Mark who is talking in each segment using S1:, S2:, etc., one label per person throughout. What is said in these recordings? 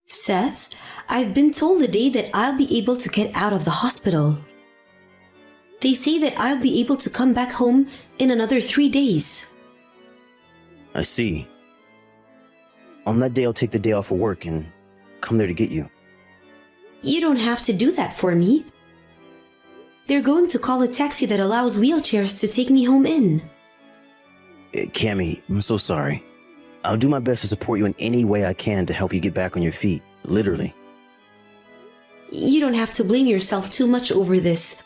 S1: Seth, I've been told the day that I'll be able to get out of the hospital. They say that I'll be able to come back home in another 3 days.
S2: I see. On that day, I'll take the day off of work and come there to get you.
S1: You don't have to do that for me. They're going to call a taxi that allows wheelchairs to take me home in.
S2: Cammy, I'm so sorry. I'll do my best to support you in any way I can to help you get back on your feet, literally.
S1: You don't have to blame yourself too much over this.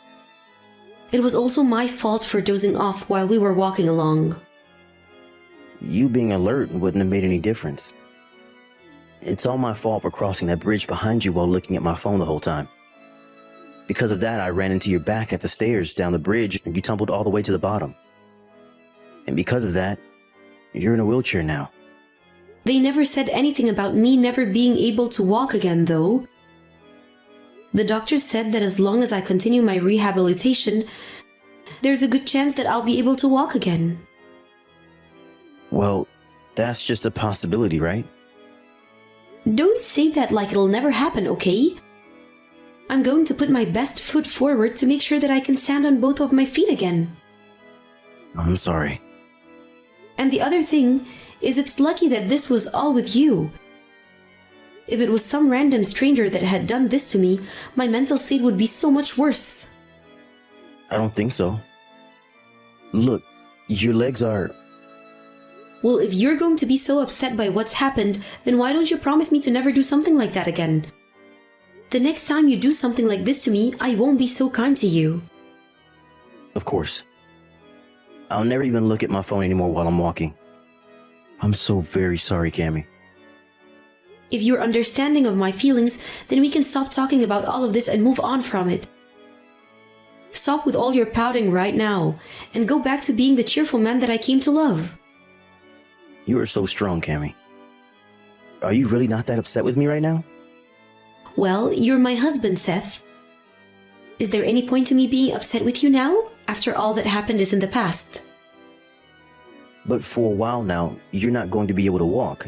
S1: It was also my fault for dozing off while we were walking along.
S2: You being alert wouldn't have made any difference. It's all my fault for crossing that bridge behind you while looking at my phone the whole time. Because of that, I ran into your back at the stairs down the bridge and you tumbled all the way to the bottom. And because of that, you're in a wheelchair now.
S1: They never said anything about me never being able to walk again, though. The doctor said that as long as I continue my rehabilitation, there's a good chance that I'll be able to walk again.
S2: Well, that's just a possibility, right?
S1: Don't say that like it'll never happen, okay? I'm going to put my best foot forward to make sure that I can stand on both of my feet again.
S2: I'm sorry.
S1: And the other thing is it's lucky that this was all with you. If it was some random stranger that had done this to me, my mental state would be so much worse.
S2: I don't think so. Look, your legs are...
S1: Well, if you're going to be so upset by what's happened, then why don't you promise me to never do something like that again? The next time you do something like this to me, I won't be so kind to you.
S2: Of course. I'll never even look at my phone anymore while I'm walking. I'm so very sorry, Cammy.
S1: If you're understanding of my feelings, then we can stop talking about all of this and move on from it. Stop with all your pouting right now, and go back to being the cheerful man that I came to love.
S2: You are so strong, Cammy. Are you really not that upset with me right now?
S1: Well, you're my husband, Seth. Is there any point to me being upset with you now, after all that happened is in the past?
S2: But for a while now, you're not going to be able to walk.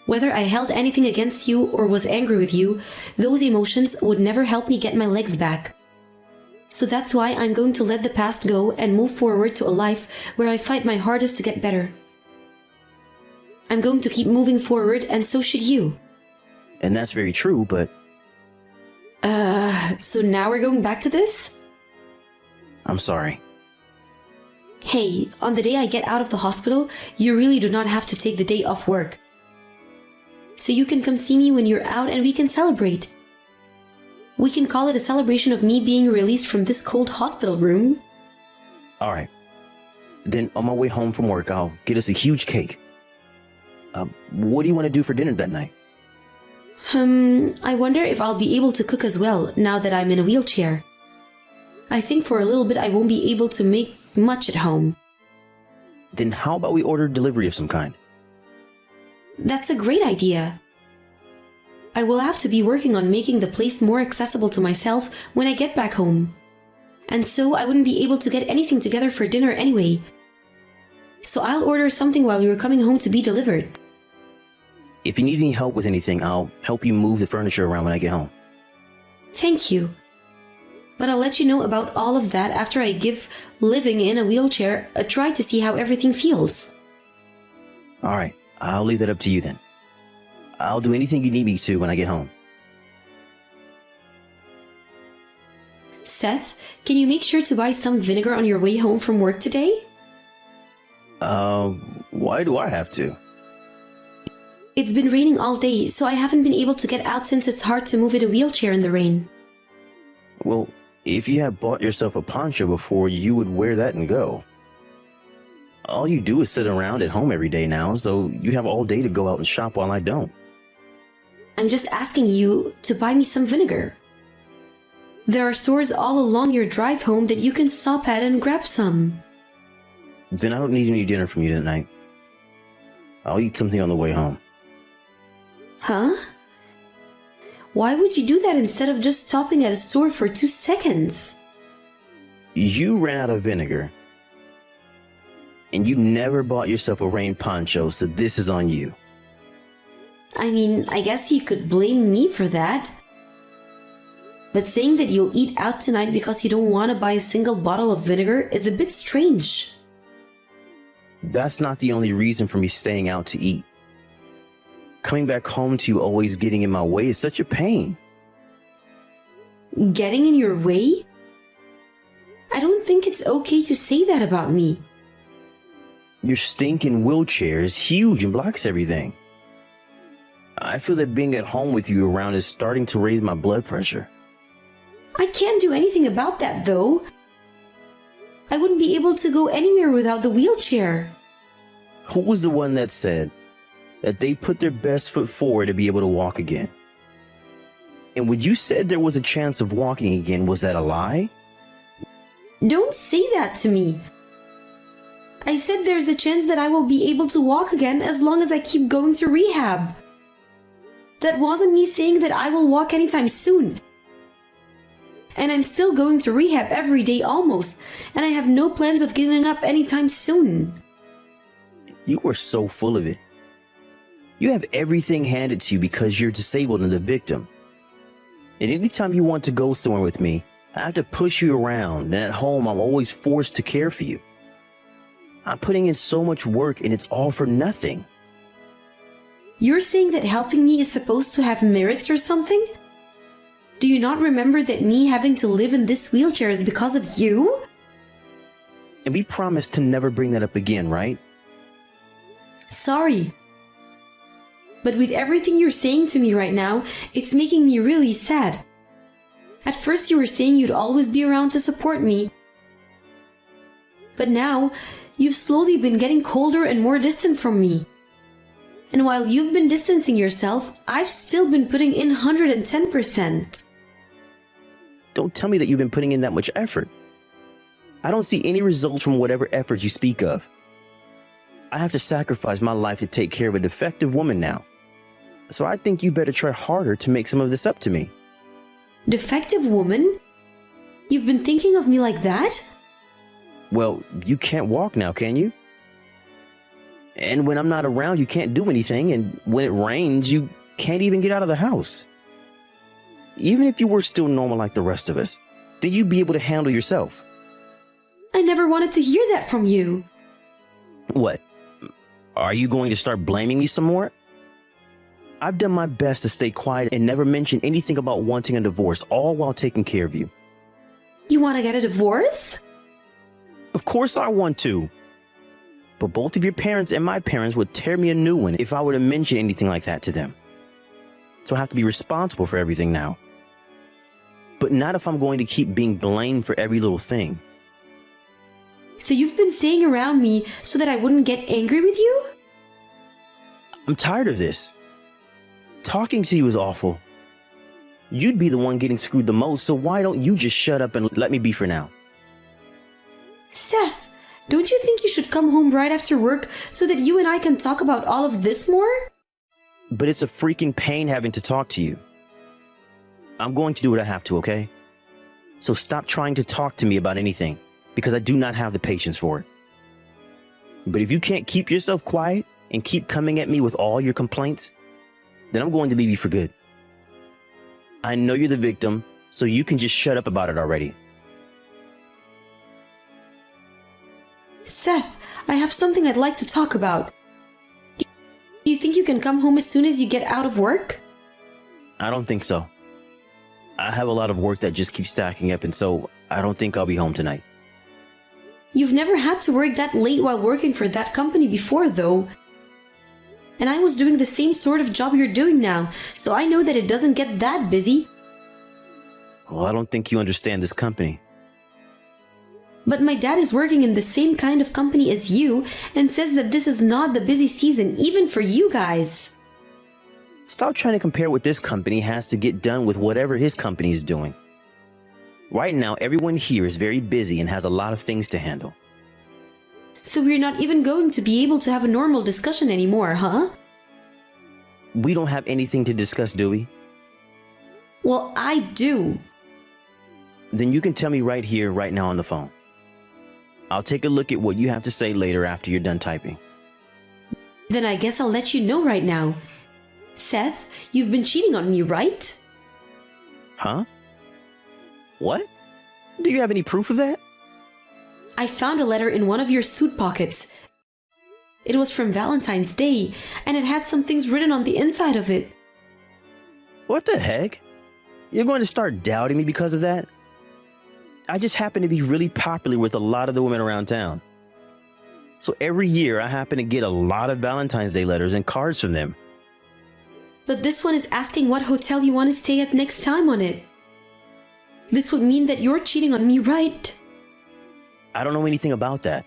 S1: Whether I held anything against you or was angry with you, those emotions would never help me get my legs back. So that's why I'm going to let the past go and move forward to a life where I fight my hardest to get better. I'm going to keep moving forward, and so should you.
S2: And that's very true, but...
S1: So now we're going back to this?
S2: I'm sorry.
S1: Hey, on the day I get out of the hospital, you really do not have to take the day off work. So you can come see me when you're out and we can celebrate. We can call it a celebration of me being released from this cold hospital room.
S2: Alright. Then on my way home from work, I'll get us a huge cake. What do you want to do for dinner that night?
S1: I wonder if I'll be able to cook as well now that I'm in a wheelchair. I think for a little bit I won't be able to make much at home.
S2: Then how about we order delivery of some kind?
S1: That's a great idea. I will have to be working on making the place more accessible to myself when I get back home. And so I wouldn't be able to get anything together for dinner anyway. So I'll order something while you're coming home to be delivered.
S2: If you need any help with anything, I'll help you move the furniture around when I get home.
S1: Thank you. But I'll let you know about all of that after I give living in a wheelchair a try to see how everything feels.
S2: Alright, I'll leave that up to you then. I'll do anything you need me to when I get home.
S1: Seth, can you make sure to buy some vinegar on your way home from work today?
S2: Why do I have to?
S1: It's been raining all day, so I haven't been able to get out since it's hard to move in a wheelchair in the rain.
S2: Well, if you had bought yourself a poncho before, you would wear that and go. All you do is sit around at home every day now, so you have all day to go out and shop while I don't.
S1: I'm just asking you to buy me some vinegar. There are stores all along your drive home that you can stop at and grab some.
S2: Then I don't need any dinner from you tonight. I'll eat something on the way home.
S1: Huh? Why would you do that instead of just stopping at a store for 2 seconds?
S2: You ran out of vinegar. And you never bought yourself a rain poncho, so this is on you.
S1: I mean, I guess you could blame me for that. But saying that you'll eat out tonight because you don't want to buy a single bottle of vinegar is a bit strange.
S2: That's not the only reason for me staying out to eat. Coming back home to you always getting in my way is such a pain.
S1: Getting in your way? I don't think it's okay to say that about me.
S2: Your stinking wheelchair is huge and blocks everything. I feel that being at home with you around is starting to raise my blood pressure.
S1: I can't do anything about that, though. I wouldn't be able to go anywhere without the wheelchair.
S2: Who was the one that said that they put their best foot forward to be able to walk again? And when you said there was a chance of walking again, was that a lie?
S1: Don't say that to me. I said there's a chance that I will be able to walk again as long as I keep going to rehab. That wasn't me saying that I will walk anytime soon. And I'm still going to rehab every day almost, and I have no plans of giving up anytime soon.
S2: You are so full of it. You have everything handed to you because you're disabled and the victim. And anytime you want to go somewhere with me, I have to push you around, and at home I'm always forced to care for you. I'm putting in so much work and it's all for nothing.
S1: You're saying that helping me is supposed to have merits or something? Do you not remember that me having to live in this wheelchair is because of you?
S2: And we promised to never bring that up again, right?
S1: Sorry. But with everything you're saying to me right now, it's making me really sad. At first you were saying you'd always be around to support me. But now, you've slowly been getting colder and more distant from me. And while you've been distancing yourself, I've still been putting in 110%.
S2: Don't tell me that you've been putting in that much effort. I don't see any results from whatever efforts you speak of. I have to sacrifice my life to take care of a defective woman now. So I think you better try harder to make some of this up to me.
S1: Defective woman? You've been thinking of me like that?
S2: Well, you can't walk now, can you? And when I'm not around, you can't do anything, and when it rains, you can't even get out of the house. Even if you were still normal like the rest of us, then you'd be able to handle yourself.
S1: I never wanted to hear that from you.
S2: What? Are you going to start blaming me some more? I've done my best to stay quiet and never mention anything about wanting a divorce, all while taking care of you.
S1: You want to get a divorce?
S2: Of course I want to. But both of your parents and my parents would tear me a new one if I were to mention anything like that to them. So I have to be responsible for everything now. But not if I'm going to keep being blamed for every little thing.
S1: So you've been staying around me so that I wouldn't get angry with you?
S2: I'm tired of this. Talking to you is awful. You'd be the one getting screwed the most, so why don't you just shut up and let me be for now?
S1: Seth, don't you think you should come home right after work so that you and I can talk about all of this more?
S2: But it's a freaking pain having to talk to you. I'm going to do what I have to, okay? So stop trying to talk to me about anything, because I do not have the patience for it. But if you can't keep yourself quiet and keep coming at me with all your complaints, then I'm going to leave you for good. I know you're the victim, so you can just shut up about it already.
S1: Seth, I have something I'd like to talk about. Do you think you can come home as soon as you get out of work?
S2: I don't think so. I have a lot of work that just keeps stacking up, and so I don't think I'll be home tonight.
S1: You've never had to work that late while working for that company before, though. And I was doing the same sort of job you're doing now, so I know that it doesn't get that busy.
S2: Well, I don't think you understand this company.
S1: But my dad is working in the same kind of company as you and says that this is not the busy season, even for you guys.
S2: Stop trying to compare what this company has to get done with whatever his company is doing. Right now, everyone here is very busy and has a lot of things to handle.
S1: So we're not even going to be able to have a normal discussion anymore, huh?
S2: We don't have anything to discuss, do we?
S1: Well, I do.
S2: Then you can tell me right here, right now on the phone. I'll take a look at what you have to say later after you're done typing.
S1: Then I guess I'll let you know right now. Seth, you've been cheating on me, right?
S2: Huh? What? Do you have any proof of that?
S1: I found a letter in one of your suit pockets. It was from Valentine's Day, and it had some things written on the inside of it.
S2: What the heck? You're going to start doubting me because of that? I just happen to be really popular with a lot of the women around town. So every year I happen to get a lot of Valentine's Day letters and cards from them.
S1: But this one is asking what hotel you want to stay at next time on it. This would mean that you're cheating on me, right?
S2: I don't know anything about that.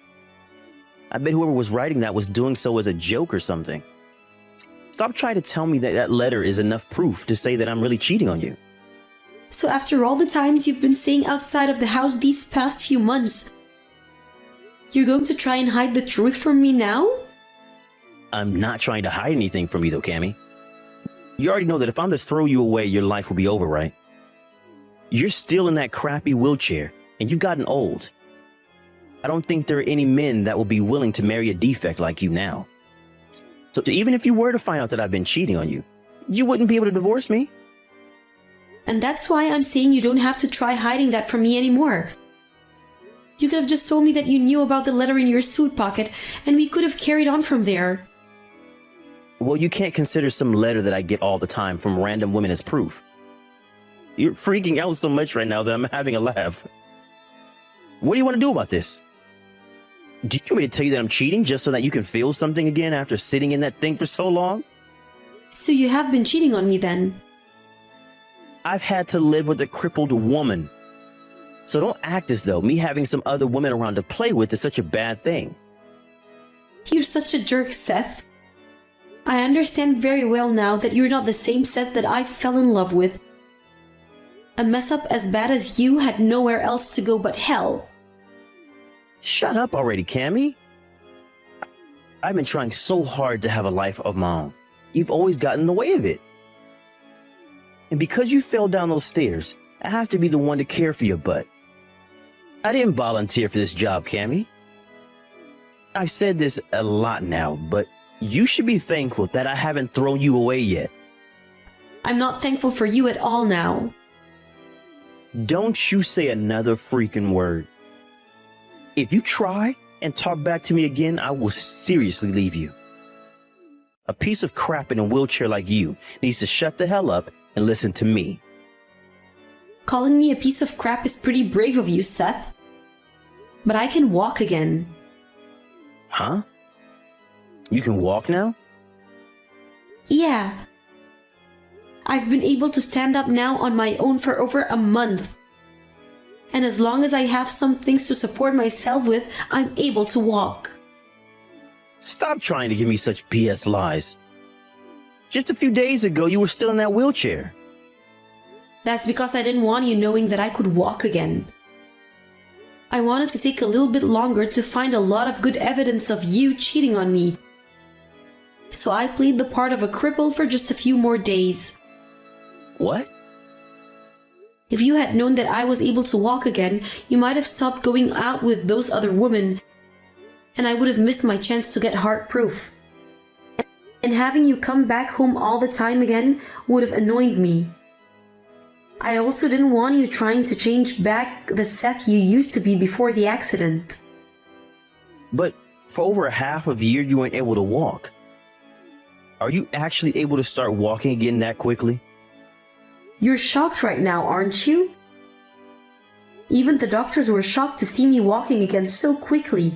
S2: I bet whoever was writing that was doing so as a joke or something. Stop trying to tell me that that letter is enough proof to say that I'm really cheating on you.
S1: So after all the times you've been staying outside of the house these past few months, you're going to try and hide the truth from me now?
S2: I'm not trying to hide anything from you though, Cammy. You already know that if I'm to throw you away, your life will be over, right? You're still in that crappy wheelchair, and you've gotten old. I don't think there are any men that will be willing to marry a defect like you now. So even if you were to find out that I've been cheating on you, you wouldn't be able to divorce me.
S1: And that's why I'm saying you don't have to try hiding that from me anymore. You could have just told me that you knew about the letter in your suit pocket, and we could have carried on from there.
S2: Well, you can't consider some letter that I get all the time from random women as proof. You're freaking out so much right now that I'm having a laugh. What do you want to do about this? Do you want me to tell you that I'm cheating just so that you can feel something again after sitting in that thing for so long?
S1: So you have been cheating on me then?
S2: I've had to live with a crippled woman. So don't act as though me having some other women around to play with is such a bad thing.
S1: You're such a jerk, Seth. I understand very well now that you're not the same Seth that I fell in love with. A mess up as bad as you had nowhere else to go but hell.
S2: Shut up already, Cammy. I've been trying so hard to have a life of my own. You've always gotten in the way of it. And because you fell down those stairs, I have to be the one to care for your butt. I didn't volunteer for this job, Cammy. I've said this a lot now, but you should be thankful that I haven't thrown you away yet.
S1: I'm not thankful for you at all now.
S2: Don't you say another freaking word. If you try and talk back to me again, I will seriously leave you. A piece of crap in a wheelchair like you needs to shut the hell up and listen to me.
S1: Calling me a piece of crap is pretty brave of you, Seth. But I can walk again.
S2: Huh? You can walk now?
S1: Yeah. I've been able to stand up now on my own for over a month. And as long as I have some things to support myself with, I'm able to walk.
S2: Stop trying to give me such BS lies. Just a few days ago, you were still in that wheelchair.
S1: That's because I didn't want you knowing that I could walk again. I wanted to take a little bit longer to find a lot of good evidence of you cheating on me. So I played the part of a cripple for just a few more days.
S2: What?
S1: If you had known that I was able to walk again, you might have stopped going out with those other women, and I would have missed my chance to get heart-proof. And having you come back home all the time again would have annoyed me. I also didn't want you trying to change back the Seth you used to be before the accident.
S2: But for over a half of a year, you weren't able to walk. Are you actually able to start walking again that quickly?
S1: You're shocked right now, aren't you? Even the doctors were shocked to see me walking again so quickly.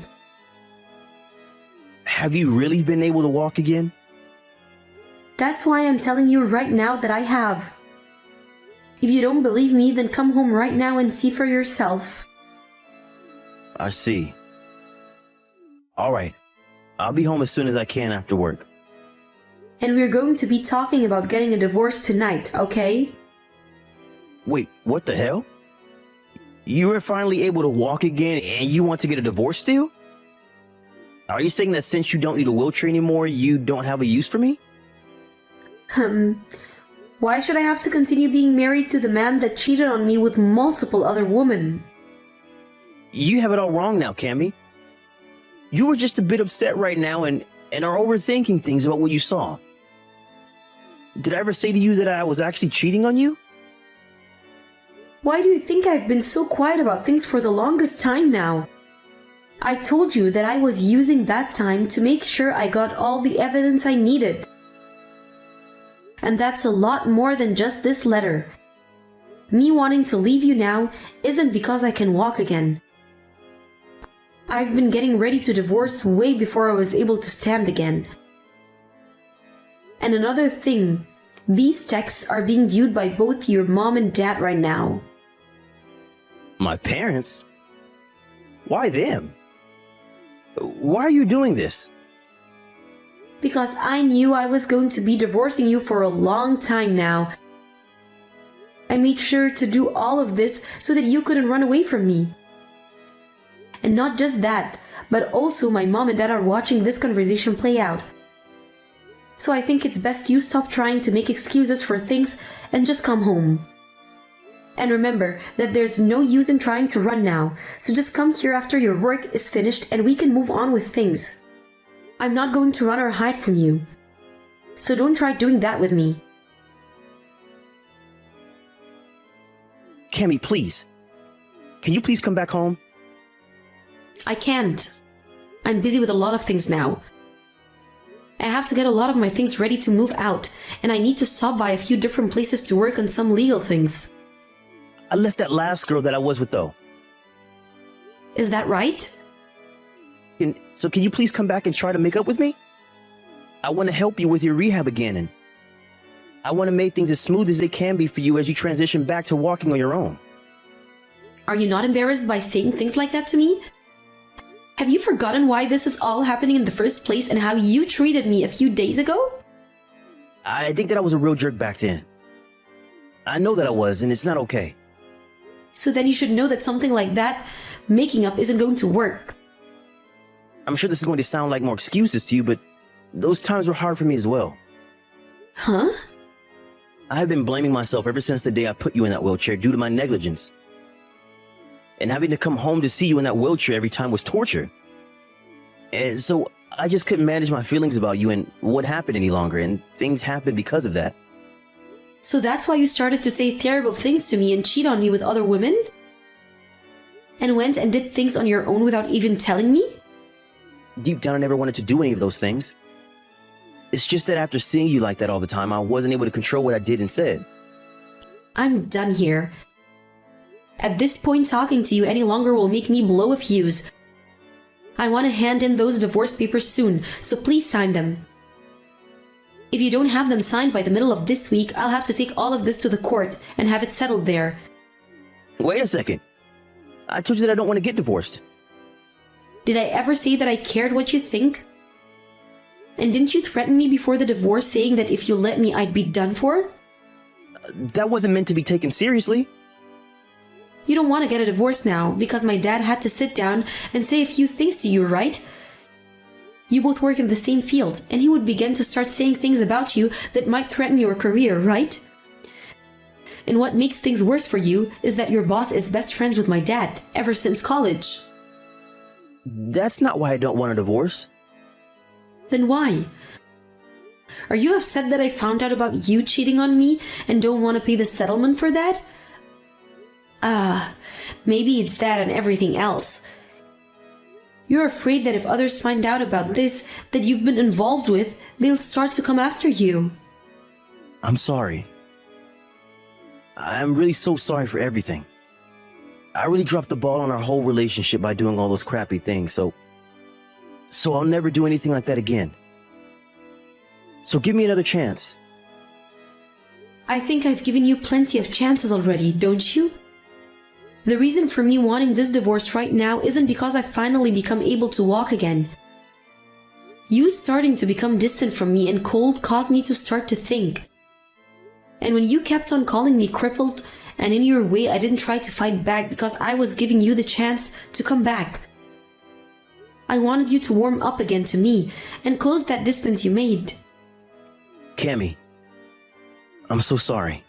S2: Have you really been able to walk again?
S1: That's why I'm telling you right now that I have. If you don't believe me, then come home right now and see for yourself.
S2: I see. All right. I'll be home as soon as I can after work.
S1: And we're going to be talking about getting a divorce tonight, okay?
S2: Wait, what the hell? You were finally able to walk again and you want to get a divorce still? Are you saying that since you don't need a wheelchair anymore, you don't have a use for me?
S1: Why should I have to continue being married to the man that cheated on me with multiple other women?
S2: You have it all wrong now, Cammy. You were just a bit upset right now and are overthinking things about what you saw. Did I ever say to you that I was actually cheating on you?
S1: Why do you think I've been so quiet about things for the longest time now? I told you that I was using that time to make sure I got all the evidence I needed. And that's a lot more than just this letter. Me wanting to leave you now isn't because I can walk again. I've been getting ready to divorce way before I was able to stand again. And another thing, these texts are being viewed by both your mom and dad right now.
S2: My parents? Why them? Why are you doing this?
S1: Because I knew I was going to be divorcing you for a long time now. I made sure to do all of this so that you couldn't run away from me. And not just that, but also my mom and dad are watching this conversation play out. So I think it's best you stop trying to make excuses for things and just come home. And remember that there's no use in trying to run now, so just come here after your work is finished and we can move on with things. I'm not going to run or hide from you. So don't try doing that with me.
S2: Cammy, please. Can you please come back home?
S1: I can't. I'm busy with a lot of things now. I have to get a lot of my things ready to move out, and I need to stop by a few different places to work on some legal things.
S2: I left that last girl that I was with, though.
S1: Is that right?
S2: So can you please come back and try to make up with me? I want to help you with your rehab again, and I want to make things as smooth as they can be for you as you transition back to walking on your own.
S1: Are you not embarrassed by saying things like that to me? Have you forgotten why this is all happening in the first place and how you treated me a few days ago?
S2: I think that I was a real jerk back then. I know that I was, and it's not okay.
S1: So then you should know that something like that, making up, isn't going to work.
S2: I'm sure this is going to sound like more excuses to you, but those times were hard for me as well.
S1: Huh?
S2: I've been blaming myself ever since the day I put you in that wheelchair due to my negligence. And having to come home to see you in that wheelchair every time was torture. And so I just couldn't manage my feelings about you and what happened any longer, and things happened because of that.
S1: So that's why you started to say terrible things to me and cheat on me with other women? And went and did things on your own without even telling me?
S2: Deep down, I never wanted to do any of those things. It's just that after seeing you like that all the time, I wasn't able to control what I did and said.
S1: I'm done here. At this point, talking to you any longer will make me blow a fuse. I want to hand in those divorce papers soon, so please sign them. If you don't have them signed by the middle of this week, I'll have to take all of this to the court and have it settled there.
S2: Wait a second. I told you that I don't want to get divorced.
S1: Did I ever say that I cared what you think? And didn't you threaten me before the divorce saying that if you let me, I'd be done for?
S2: That wasn't meant to be taken seriously.
S1: You don't want to get a divorce now because my dad had to sit down and say a few things to you, right? You both work in the same field, and he would begin to start saying things about you that might threaten your career, right? And what makes things worse for you is that your boss is best friends with my dad ever since college.
S2: That's not why I don't want a divorce.
S1: Then why? Are you upset that I found out about you cheating on me and don't want to pay the settlement for that? Maybe it's that and everything else. You're afraid that if others find out about this that you've been involved with, they'll start to come after you.
S2: I'm sorry. I'm really so sorry for everything. I really dropped the ball on our whole relationship by doing all those crappy things, so I'll never do anything like that again. So give me another chance.
S1: I think I've given you plenty of chances already, don't you? The reason for me wanting this divorce right now isn't because I've finally become able to walk again. You starting to become distant from me and cold caused me to start to think. And when you kept on calling me crippled, and in your way I didn't try to fight back because I was giving you the chance to come back. I wanted you to warm up again to me and close that distance you made.
S2: Cammy, I'm so sorry.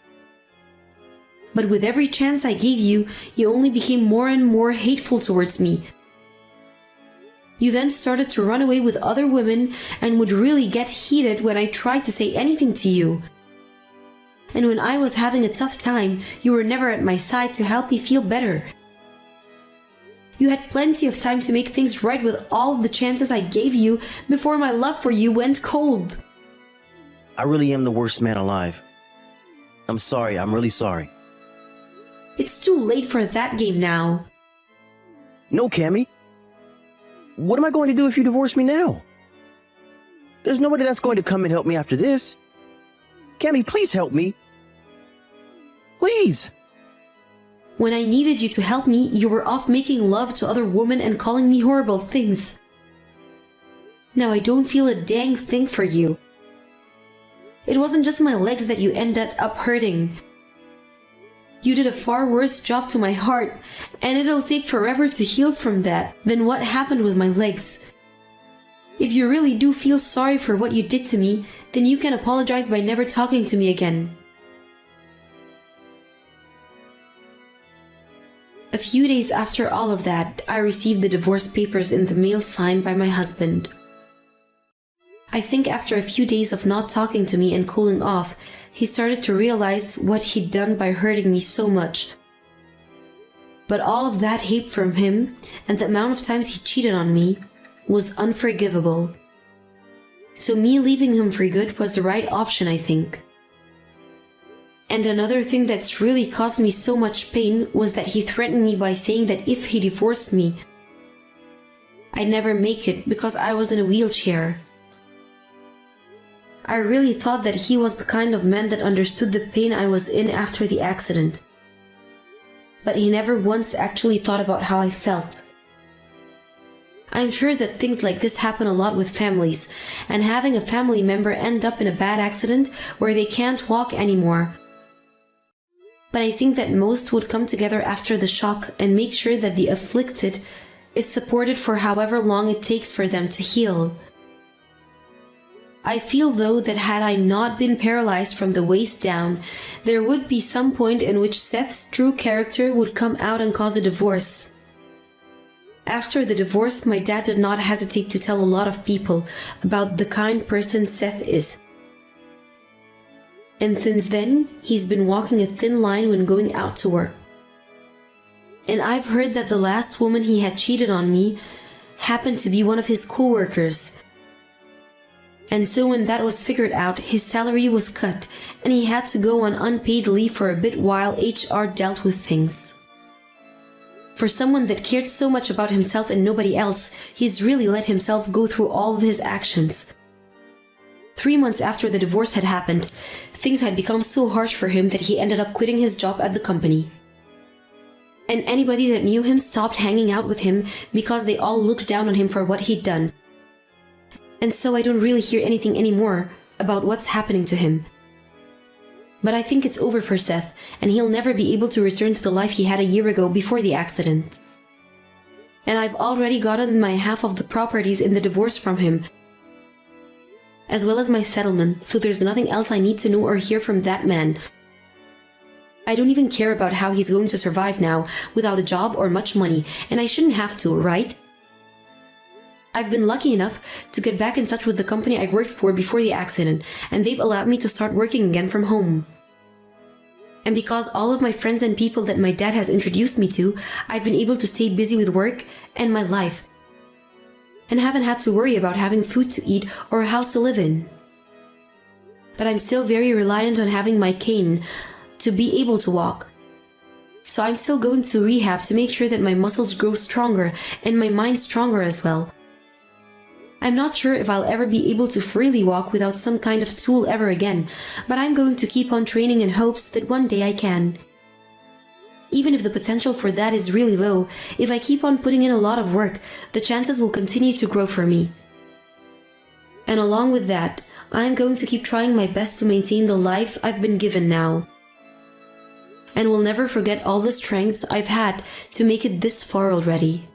S1: But with every chance I gave you, you only became more and more hateful towards me. You then started to run away with other women and would really get heated when I tried to say anything to you. And when I was having a tough time, you were never at my side to help me feel better. You had plenty of time to make things right with all the chances I gave you before my love for you went cold.
S2: I really am the worst man alive. I'm sorry, I'm really sorry.
S1: It's too late for that game now.
S2: No, Cammy. What am I going to do if you divorce me now? There's nobody that's going to come and help me after this. Cammy, please help me. Please.
S1: When I needed you to help me, you were off making love to other women and calling me horrible things. Now I don't feel a dang thing for you. It wasn't just my legs that you ended up hurting. You did a far worse job to my heart, and it'll take forever to heal from that than what happened with my legs. If you really do feel sorry for what you did to me, then you can apologize by never talking to me again. A few days after all of that, I received the divorce papers in the mail signed by my husband. I think after a few days of not talking to me and cooling off, he started to realize what he'd done by hurting me so much. But all of that hate from him and the amount of times he cheated on me was unforgivable. So me leaving him for good was the right option, I think. And another thing that's really caused me so much pain was that he threatened me by saying that if he divorced me, I'd never make it because I was in a wheelchair. I really thought that he was the kind of man that understood the pain I was in after the accident. But he never once actually thought about how I felt. I'm sure that things like this happen a lot with families, and having a family member end up in a bad accident where they can't walk anymore. But I think that most would come together after the shock and make sure that the afflicted is supported for however long it takes for them to heal. I feel though that had I not been paralyzed from the waist down, there would be some point in which Seth's true character would come out and cause a divorce. After the divorce, my dad did not hesitate to tell a lot of people about the kind person Seth is. And since then, he's been walking a thin line when going out to work. And I've heard that the last woman he had cheated on me happened to be one of his co-workers. And so when that was figured out, his salary was cut and he had to go on unpaid leave for a bit while HR dealt with things. For someone that cared so much about himself and nobody else, he's really let himself go through all of his actions. 3 months after the divorce had happened, things had become so harsh for him that he ended up quitting his job at the company. And anybody that knew him stopped hanging out with him because they all looked down on him for what he'd done. And so I don't really hear anything anymore about what's happening to him. But I think it's over for Seth, and he'll never be able to return to the life he had a year ago before the accident. And I've already gotten my half of the properties in the divorce from him, as well as my settlement, so there's nothing else I need to know or hear from that man. I don't even care about how he's going to survive now without a job or much money, and I shouldn't have to, right? I've been lucky enough to get back in touch with the company I worked for before the accident, and they've allowed me to start working again from home. And because all of my friends and people that my dad has introduced me to, I've been able to stay busy with work and my life, and haven't had to worry about having food to eat or a house to live in. But I'm still very reliant on having my cane to be able to walk. So I'm still going to rehab to make sure that my muscles grow stronger and my mind stronger as well. I'm not sure if I'll ever be able to freely walk without some kind of tool ever again, but I'm going to keep on training in hopes that one day I can. Even if the potential for that is really low, if I keep on putting in a lot of work, the chances will continue to grow for me. And along with that, I'm going to keep trying my best to maintain the life I've been given now. And will never forget all the strength I've had to make it this far already.